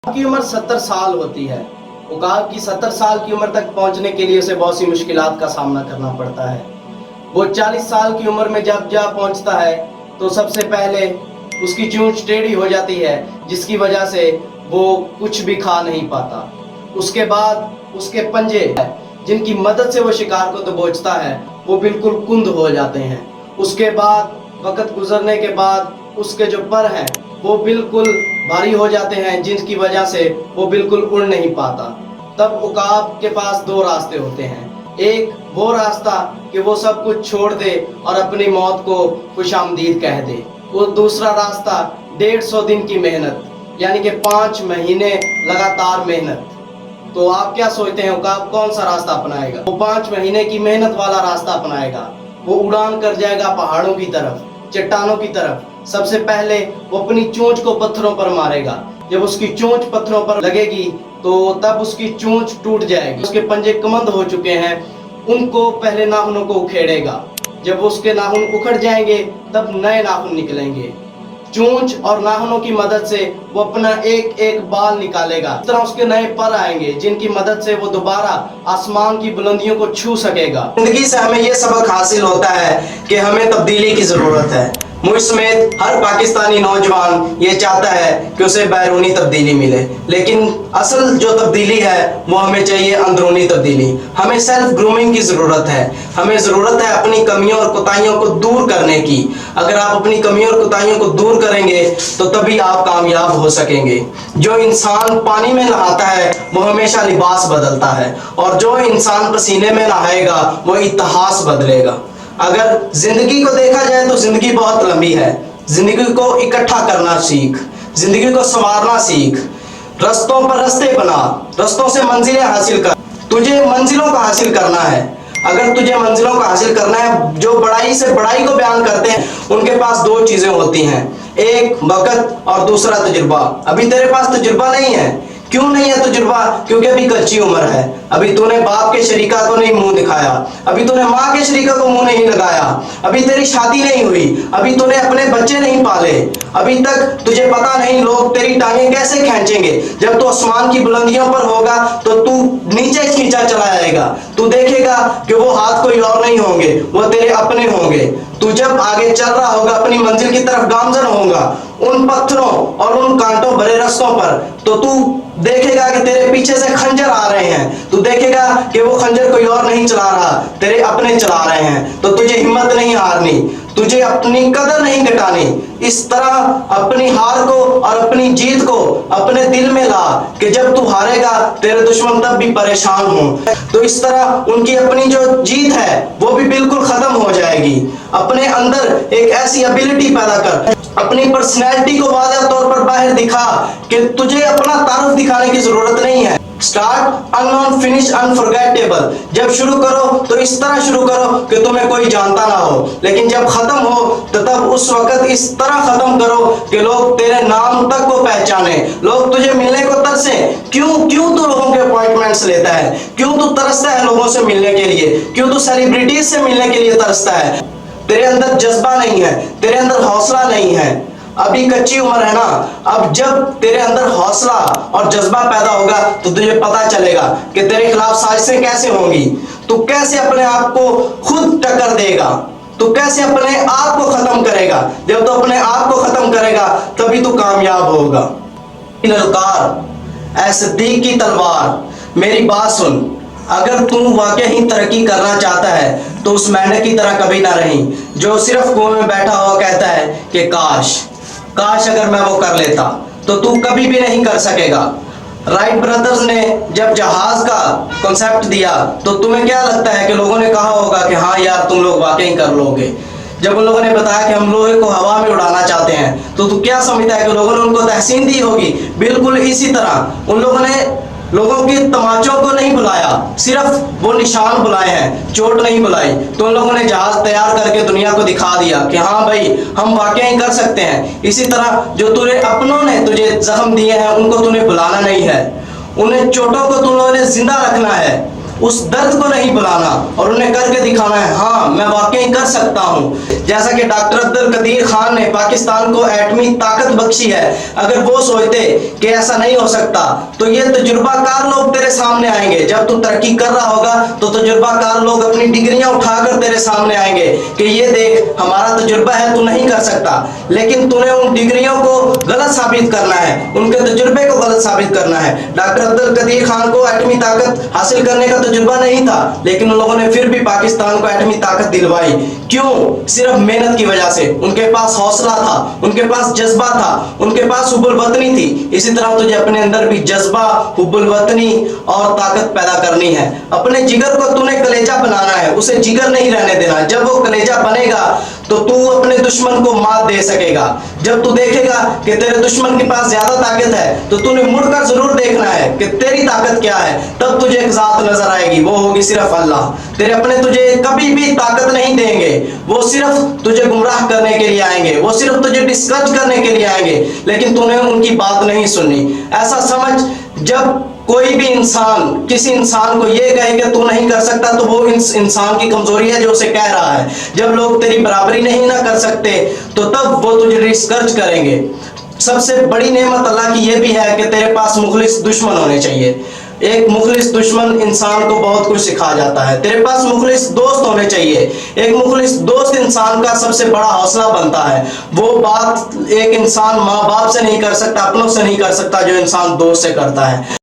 की उम्र 70 साल होती है। वो कहा कि 70 साल की उम्र तक पहुंचने के लिए उसे बहुत सी मुश्किलात का सामना करना पड़ता है। वो 40 साल की उम्र में जब पहुंचता है तो सबसे पहले उसकी चोंच टेढ़ी हो जाती है, जिसकी वजह से वो कुछ भी खा नहीं पाता। उसके बाद उसके पंजे जिनकी मदद से वो शिकार को दबोचता है वो बिल्कुल कुंद हो जाते हैं। उसके बाद वक्त गुजरने के बाद उसके जो पर हैं वो बिल्कुल भारी हो जाते हैं, जिनकी वजह से वो बिल्कुल उड़ नहीं पाता। तब उकाब के पास दो रास्ते होते हैं। एक वो रास्ता कि वो सब कुछ छोड़ दे और अपनी मौत को खुशामदीद कह दे। वो दूसरा रास्ता 150 दिन की मेहनत, यानी कि 5 महीने लगातार मेहनत। तो आप क्या सोचते हैं उकाब कौन सा रास्ता अपनाएगा? वो 5 महीने की मेहनत वाला रास्ता अपनाएगा। वो उड़ान कर जाएगा पहाड़ों की तरफ, चट्टानों की तरफ। सबसे पहले वो अपनी चोंच को पत्थरों पर मारेगा। जब उसकी चोंच पत्थरों पर लगेगी तो तब उसकी चोंच टूट जाएगी। उसके पंजे कमंद हो चुके हैं, उनको पहले नाखूनों को उखेड़ेगा। जब उसके नाखून उखड़ जाएंगे तब नए नाखून निकलेंगे। चोंच और नाखूनों की मदद से वो अपना एक एक बाल निकालेगा। इस तरह उसके नए पर आएंगे, जिनकी मदद से वो दोबारा आसमान की बुलंदियों को छू सकेगा। जिंदगी से हमें ये सबक हासिल होता है कि हमें तब्दीली की जरूरत है। मुझ समेत हर पाकिस्तानी नौजवान ये चाहता है कि उसे बैरूनी तब्दीली मिले, लेकिन असल जो तब्दीली है वो हमें चाहिए अंदरूनी तब्दीली। हमें सेल्फ ग्रूमिंग की ज़रूरत है। हमें ज़रूरत है अपनी कमियों और कोताहियों को दूर करने की। अगर आप अपनी कमियों और कोताहियों को दूर करेंगे तो तभी आप कामयाब हो सकेंगे। जो इंसान पानी में नहाता है वो हमेशा लिबास बदलता है, और जो इंसान पसीने में नहाएगा वो इतिहास बदलेगा। अगर जिंदगी को देखा जाए तो जिंदगी बहुत लंबी है। जिंदगी को इकट्ठा करना सीख, जिंदगी को संवारना सीख, रस्तों पर रस्ते बना, रस्तों से मंजिलें हासिल कर। तुझे मंजिलों को हासिल करना है। अगर तुझे मंजिलों को हासिल करना है, जो बड़ाई से बड़ाई को बयान करते हैं उनके पास दो चीजें होती हैं, एक वक्त और दूसरा तजुर्बा। अभी तेरे पास तजुर्बा नहीं है। क्यों नहीं है तजुर्बा? क्योंकि अभी कच्ची उम्र है। अभी तूने बाप के शरीका को नहीं मुंह दिखाया, अभी तूने माँ के शरीका को मुंह नहीं लगाया, अभी तेरी शादी नहीं हुई, अभी तूने अपने बच्चे नहीं पाले, अभी तक तुझे पता नहीं लोग तेरी टांगें कैसे खींचेंगे। जब तू आसमान की बुलंदियों पर होगा तो तू नीचे खींचा चला जाएगा। तू देखेगा कि वो हाथ कोई और नहीं होंगे, वो तेरे अपने होंगे। तू जब आगे चल रहा होगा, अपनी मंजिल की तरफ गामजन होगा उन पत्थरों और उन कांटों भरे रास्तों पर, तो तू देखेगा कि तेरे पीछे से खंजर आ रहे हैं। तू देखेगा कि वो खंजर कोई और नहीं चला रहा, तेरे अपने चला रहे हैं। तो तुझे हिम्मत नहीं हारनी, तुझे अपनी कदर नहीं घटानी। इस तरह अपनी हार को और अपनी जीत को अपने दिल में ला कि जब तू हारेगा तेरे दुश्मन तब भी परेशान हो। तो इस तरह उनकी अपनी जो जीत है वो भी बिल्कुल खत्म हो जाएगी। अपने अंदर एक ऐसी एबिलिटी पैदा कर, अपनी पर्सनैलिटी को वाज़ेह तौर पर बाहर दिखा कि तुझे अपना तारुफ दिखाने की जरूरत नहीं है। Start unknown, finish unforgettable. जब शुरू करो तो इस तरह शुरू करो कि तुम्हें कोई जानता ना हो, लेकिन जब खत्म हो तो तब उस वक्त इस तरह खत्म करो कि लोग तेरे नाम तक को पहचाने, लोग तुझे मिलने को तरसे। क्यों तू लोगों के अपॉइंटमेंट्स लेता है? क्यों तू तरसता है लोगों से मिलने के लिए? क्यों तू सेलिब्रिटीज से मिलने के लिए तरसता है? तेरे अंदर जज्बा नहीं है, तेरे अंदर हौसला नहीं है। अभी कच्ची उम्र है ना। अब जब तेरे अंदर हौसला और जज्बा पैदा होगा तो तुझे पता चलेगा कि तेरे खिलाफ साजिशें कैसे होंगी। तू कैसे अपने आप को खुद टक्कर देगा, तू कैसे अपने आप को खत्म करेगा। जब तू अपने आप को खत्म करेगा तभी तू कामयाब होगा। ललकार ऐ सिद्दीक की तलवार, मेरी बात सुन। अगर तू वाकई ही तरक्की करना चाहता है तो उस मेंढक की तरह कभी ना रही जो सिर्फ कुएं में बैठा हुआ कहता है कि काश अगर मैं वो कर लेता। तो तू कभी भी नहीं कर सकेगा। राइट ब्रदर्स ने जब जहाज का कॉन्सेप्ट दिया तो तुम्हें क्या लगता है कि लोगों ने कहा होगा कि हाँ यार तुम लोग वाकई कर लोगे। जब उन लोगों ने बताया कि हम लोहे को हवा में उड़ाना चाहते हैं तो तू क्या समझता है कि लोगों ने उनको तहसीन दी होगी? बिल्कुल इसी तरह उन लोगों ने लोगों की तमाचों को नहीं बुलाया, सिर्फ वो निशान बुलाए हैं, चोट नहीं बुलाई। तो उन लोगों ने जहाज तैयार करके दुनिया को दिखा दिया कि हाँ भाई हम वाकई कर सकते हैं। इसी तरह जो तुझे अपनों ने तुझे जख्म दिए हैं उनको तूने बुलाना नहीं है, उन्हें चोटों को तुम लोगों ने जिंदा रखना है, उस दर्द को नहीं बुलाना और उन्हें करके दिखाना है, हाँ मैं वाकई कर सकता हूँ। जैसा कि डॉक्टर अब्दुल कदीर खान ने पाकिस्तान को एटमी ताकत बख्शी है, अगर वो सोचते कि ऐसा नहीं हो सकता तो ये तजुर्बाकार लोग तेरे सामने आएंगे। जब तू तरक्की कर रहा होगा तो तजुर्बाकार लोग अपनी डिग्रियां उठाकर तेरे सामने आएंगे कि ये देख हमारा तजुर्बा है, तू नहीं कर सकता। लेकिन तूने उन डिग्रियों को गलत साबित करना है, उनके तजुर्बे को गलत साबित करना है। डॉक्टर अब्दुल कदीर खान को एटमी ताकत हासिल करने का तजुर्बा नहीं था, लेकिन उन लोगों ने फिर भी पाकिस्तान को एटमी ताकत दिलवाई। क्यों? सिर्फ मेहनत की वजह से। उनके पास हौसला था, उनके पास जज्बा था, उनके पास हुब्बुल वतनी थी। इसी तरह तुझे अपने अंदर भी जज्बा, हुब्बुल वतनी और ताकत पैदा करनी है। अपने जिगर को तूने कलेजा बनाना है, उसे जिगर नहीं रहने देना। जब वो कलेजा बनेगा तो तू अपने दुश्मन को मात दे सकेगा। जब तू देखेगा कि तेरे दुश्मन के पास ज्यादा ताकत है तो तूने मुड़कर जरूर देखना है कि तेरी ताकत क्या है। तब तुझे एक जात नजर आएगी, वो होगी सिर्फ अल्लाह। तेरे अपने तुझे कभी भी ताकत नहीं देंगे, वो सिर्फ तुझे गुमराह करने के लिए आएंगे, वो सिर्फ तुझे डिस्करेज करने के लिए आएंगे, लेकिन तूने उनकी बात नहीं सुननी। ऐसा समझ, जब कोई भी इंसान किसी इंसान को ये कहे कि तू नहीं कर सकता तो वो इंसान की कमजोरी है जो उसे कह रहा है। जब लोग तेरी बराबरी नहीं ना कर सकते तो तब वो तुझे डिस्करेज करेंगे। सबसे बड़ी नेमत अल्लाह की ये भी है कि तेरे पास मुखलिस दुश्मन होने चाहिए। एक मुखलिस दुश्मन इंसान को बहुत कुछ सिखा जाता है। तेरे पास मुखलिस दोस्त होने चाहिए। एक मुखलिस दोस्त इंसान का सबसे बड़ा हौसला बनता है। वो बात एक इंसान माँ बाप से नहीं कर सकता, अपनों से नहीं कर सकता जो इंसान दोस्त से करता है।